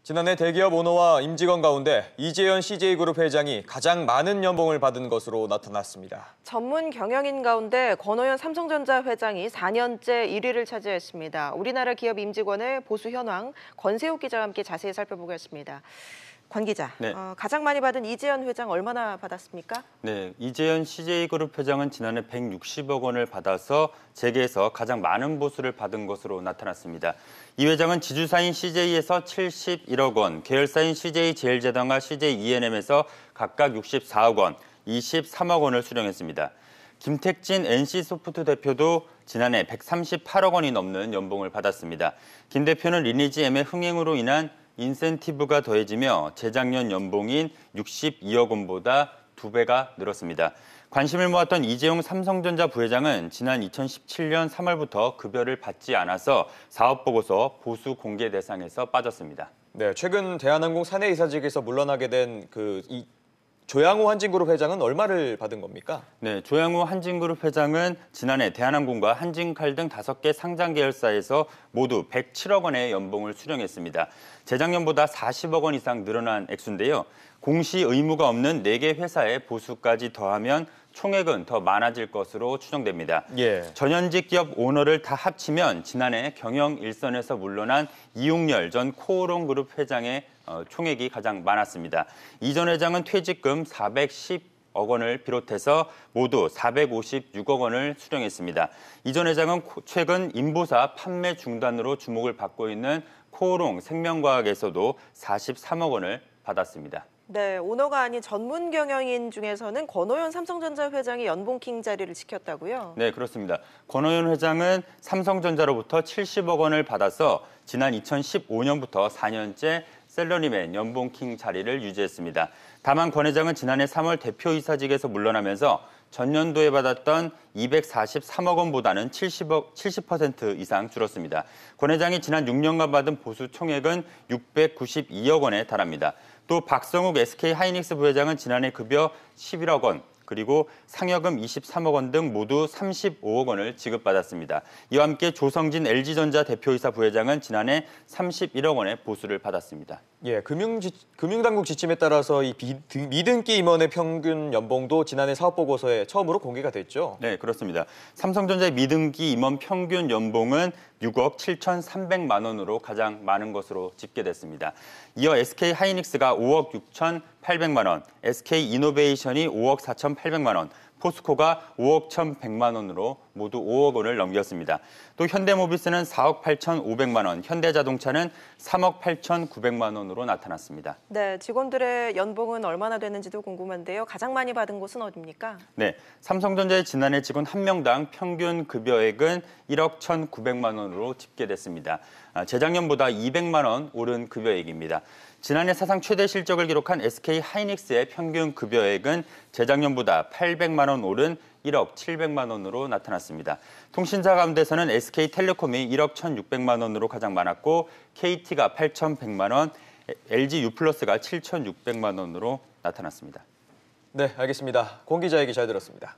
지난해 대기업 오너와 임직원 가운데 이재현 CJ그룹 회장이 가장 많은 연봉을 받은 것으로 나타났습니다. 전문 경영인 가운데 권오현 삼성전자 회장이 4년째 1위를 차지했습니다. 우리나라 기업 임직원의 보수 현황, 권세욱 기자와 함께 자세히 살펴보겠습니다. 권 기자, 네. 가장 많이 받은 이재현 회장 얼마나 받았습니까? 네, 이재현 CJ그룹 회장은 지난해 160억 원을 받아서 재계에서 가장 많은 보수를 받은 것으로 나타났습니다. 이 회장은 지주사인 CJ에서 71억 원, 계열사인 CJ제일제당과 CJENM에서 각각 64억 원, 23억 원을 수령했습니다. 김택진 NC소프트 대표도 지난해 138억 원이 넘는 연봉을 받았습니다. 김 대표는 리니지 M의 흥행으로 인한 인센티브가 더해지며 재작년 연봉인 62억 원보다 2배가 늘었습니다. 관심을 모았던 이재용 삼성전자 부회장은 지난 2017년 3월부터 급여를 받지 않아서 사업보고서 보수 공개 대상에서 빠졌습니다. 네, 최근 대한항공 사내이사직에서 물러나게 된 조양호 한진그룹 회장은 얼마를 받은 겁니까? 네, 조양호 한진그룹 회장은 지난해 대한항공과 한진칼 등 5개 상장 계열사에서 모두 107억 원의 연봉을 수령했습니다. 재작년보다 40억 원 이상 늘어난 액수인데요. 공시 의무가 없는 4개 회사의 보수까지 더하면 총액은 더 많아질 것으로 추정됩니다. 예. 전현직 기업 오너를 다 합치면 지난해 경영 일선에서 물러난 이용렬 전 코오롱그룹 회장의 총액이 가장 많았습니다. 이 전 회장은 퇴직금 410억 원을 비롯해서 모두 456억 원을 수령했습니다. 이 전 회장은 최근 인보사 판매 중단으로 주목을 받고 있는 코오롱 생명과학에서도 43억 원을 받았습니다. 네, 오너가 아닌 전문 경영인 중에서는 권오현 삼성전자 회장이 연봉킹 자리를 지켰다고요? 네, 그렇습니다. 권오현 회장은 삼성전자로부터 70억 원을 받아서 지난 2015년부터 4년째 셀러리맨 연봉킹 자리를 유지했습니다. 다만 권 회장은 지난해 3월 대표이사직에서 물러나면서 전년도에 받았던 243억 원보다는 70% 이상 줄었습니다. 권 회장이 지난 6년간 받은 보수 총액은 692억 원에 달합니다. 또 박성욱 SK하이닉스 부회장은 지난해 급여 11억 원, 그리고 상여금 23억 원 등 모두 35억 원을 지급받았습니다. 이와 함께 조성진 LG전자 대표이사 부회장은 지난해 31억 원의 보수를 받았습니다. 예, 금융당국 지침에 따라서 이 미등기 임원의 평균 연봉도 지난해 사업보고서에 처음으로 공개가 됐죠? 네, 그렇습니다. 삼성전자의 미등기 임원 평균 연봉은 6억 7,300만 원으로 가장 많은 것으로 집계됐습니다. 이어 SK하이닉스가 5억 6,800만 원, SK이노베이션이 5억 4,800만 원, 포스코가 5억 1,100만 원으로 모두 5억 원을 넘겼습니다. 또 현대모비스는 4억 8,500만 원, 현대자동차는 3억 8,900만 원으로 나타났습니다. 네, 직원들의 연봉은 얼마나 되는지도 궁금한데요. 가장 많이 받은 곳은 어디입니까? 네, 삼성전자의 지난해 직원 1명당 평균 급여액은 1억 1,900만 원으로 집계됐습니다. 재작년보다 200만 원 오른 급여액입니다. 지난해 사상 최대 실적을 기록한 SK하이닉스의 평균 급여액은 재작년보다 800만 원 오른 1억 700만 원으로 나타났습니다. 통신사 가운데서는 SK텔레콤이 1억 1,600만 원으로 가장 많았고 KT가 8,100만 원, LG유플러스가 7,600만 원으로 나타났습니다. 네, 알겠습니다. 권 기자에게 잘 들었습니다.